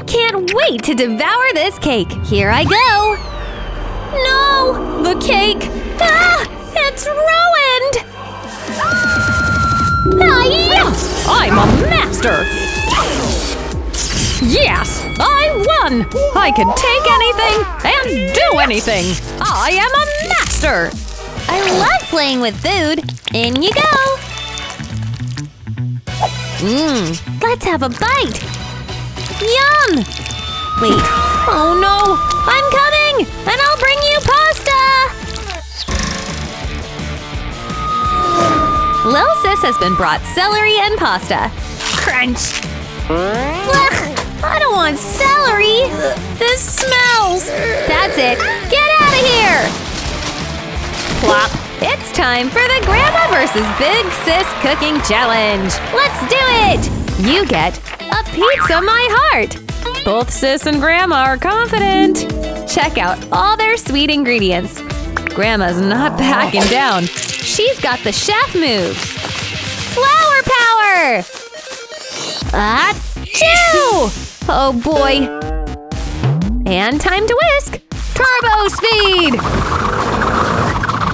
I can't wait to devour this cake. Here I go. No! The cake! Ah! It's ruined! I'm a master! Yes! I won! I can take anything and do anything! I am a master! I love playing with food. In you go! Let's have a bite! Yum! Wait, oh no! I'm coming! And I'll bring you pasta! Lil Sis has been brought celery and pasta. Crunch! Ugh, I don't want celery! This smells! That's it! Get out of here! Plop! It's time for the Grandma vs. Big Sis Cooking Challenge! Let's do it! You get a pizza my heart! Both Sis and Grandma are confident! Check out all their sweet ingredients. Grandma's not backing down. She's got the chef moves. Flour power! Achoo! Oh boy! And time to whisk! Turbo speed!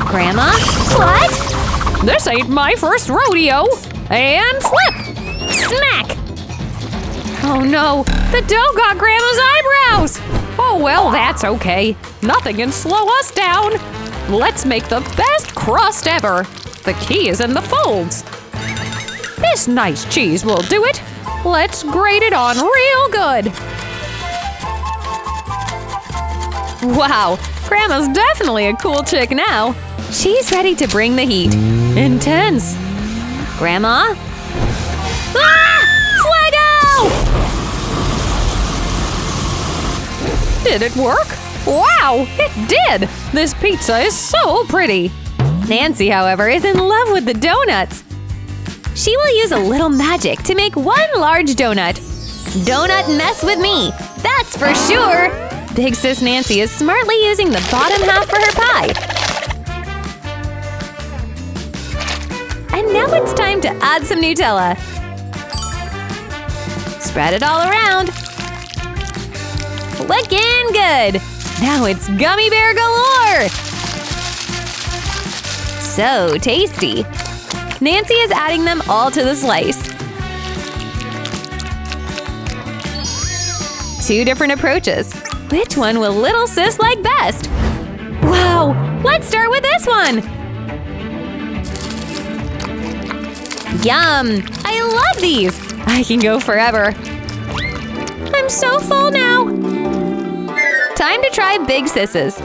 Grandma? What? This ain't my first rodeo! And flip! Smack! Oh no! The dough got Grandma's eyebrows! Oh well, that's okay. Nothing can slow us down. Let's make the best crust ever. The key is in the folds. This nice cheese will do it. Let's grate it on real good. Wow, Grandma's definitely a cool chick now. She's ready to bring the heat. Intense. Grandma? Ah! Fuego! Did it work? Wow, it did! This pizza is so pretty. Nancy, however, is in love with the donuts. She will use a little magic to make one large donut. Donut mess with me, that's for sure! Big Sis Nancy is smartly using the bottom half for her pie. And now it's time to add some Nutella. Spread it all around. Looking good! Now it's gummy bear galore! So tasty! Nancy is adding them all to the slice. Two different approaches. Which one will Little Sis like best? Wow! Let's start with this one! Yum! I love these! I can go forever. I'm so full now! Time to try Big Sis's.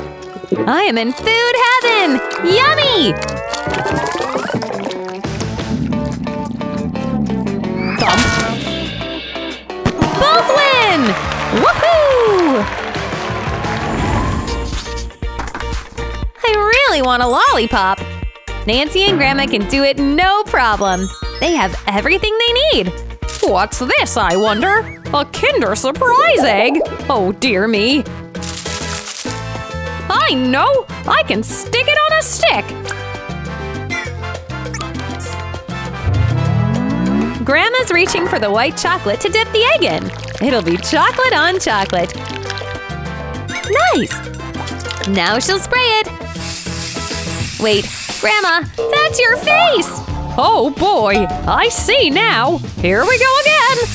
I am in food heaven! Yummy! Thump. Both win! Woohoo! I really want a lollipop. Nancy and Grandma can do it no problem. They have everything they need. What's this, I wonder? A Kinder Surprise egg? Oh dear me. I know! I can stick it on a stick! Grandma's reaching for the white chocolate to dip the egg in. It'll be chocolate on chocolate. Nice! Now she'll spray it. Wait, Grandma, that's your face! Oh boy, I see now. Here we go again.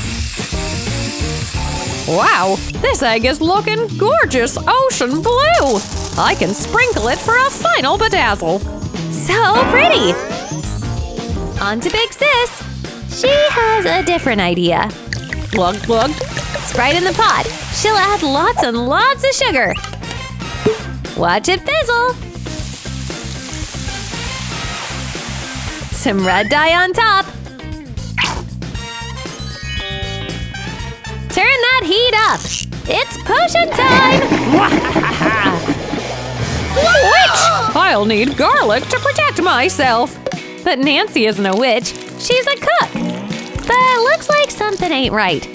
Wow, this egg is looking gorgeous ocean blue. I can sprinkle it for a final bedazzle. So pretty! On to Big Sis. She has a different idea. Glug glug. Sprite in the pot. She'll add lots and lots of sugar. Watch it fizzle. Some red dye on top. Turn that heat up. It's potion time! Witch! I'll need garlic to protect myself. But Nancy isn't a witch. She's a cook. But looks like something ain't right.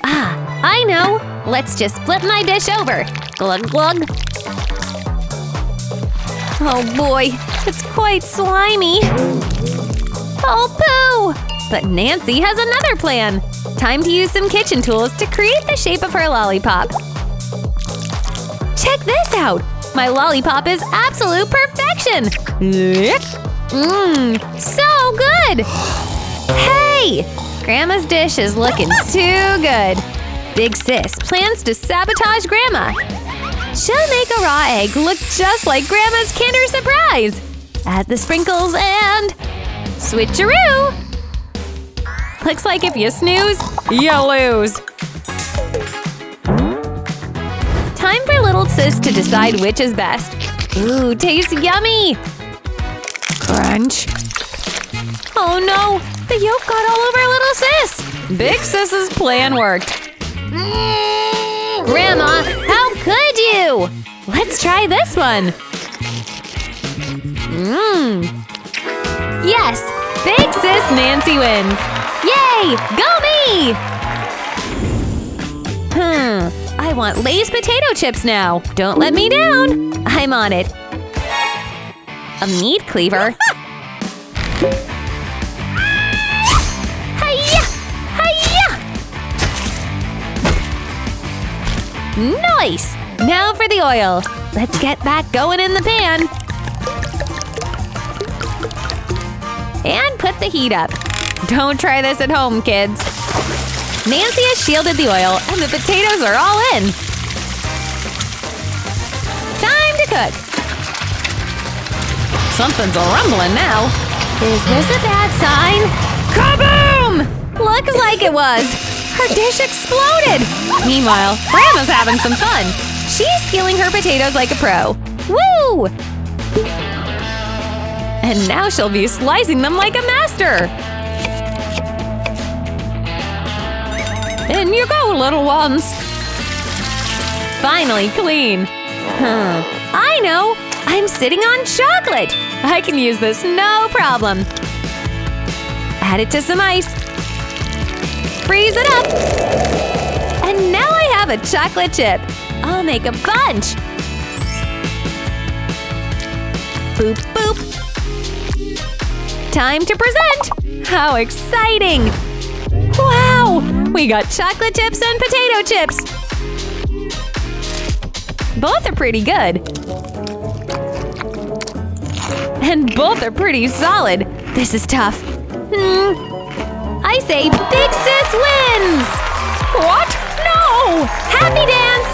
Ah, I know. Let's just flip my dish over. Glug glug. Oh boy, it's quite slimy. Oh poo! But Nancy has another plan. Time to use some kitchen tools to create the shape of her lollipop. Check this out! My lollipop is absolute perfection! So good! Hey! Grandma's dish is looking too good. Big Sis plans to sabotage Grandma. She'll make a raw egg look just like Grandma's Kinder Surprise. Add the sprinkles and… switcheroo! Looks like if you snooze, you lose. Time for little sis to decide which is best. Ooh, tastes yummy! Crunch. Oh no! The yolk got all over little sis! Big Sis's plan worked. Grandma, how could you? Let's try this one. Yes! Big Sis Nancy wins! Yay! Go me! I want Lay's potato chips now. Don't let me down. I'm on it. A meat cleaver. Hi-ya! Hi-ya! Nice! Now for the oil. Let's get that going in the pan. And put the heat up. Don't try this at home, kids. Nancy has shielded the oil and the potatoes are all in. Time to cook. Something's a-rumbling now. Is this a bad sign? Kaboom! Looks like it was. Her dish exploded. Meanwhile, Grandma's having some fun. She's peeling her potatoes like a pro. Woo! And now she'll be slicing them like a master. In you go, little ones. Finally clean. I know! I'm sitting on chocolate! I can use this no problem. Add it to some ice. Freeze it up. And now I have a chocolate chip. I'll make a bunch. Boop, boop. Time to present! How exciting! Wow! We got chocolate chips and potato chips! Both are pretty good. And both are pretty solid. This is tough. I say Big Sis wins! What? No! Happy dance!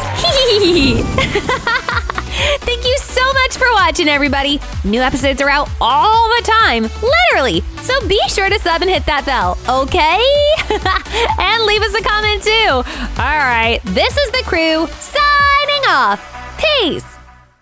Thank you so much for watching, everybody! New episodes are out all the time, literally! So be sure to sub and hit that bell, okay? And leave us a comment too! Alright, this is the crew, signing off! Peace!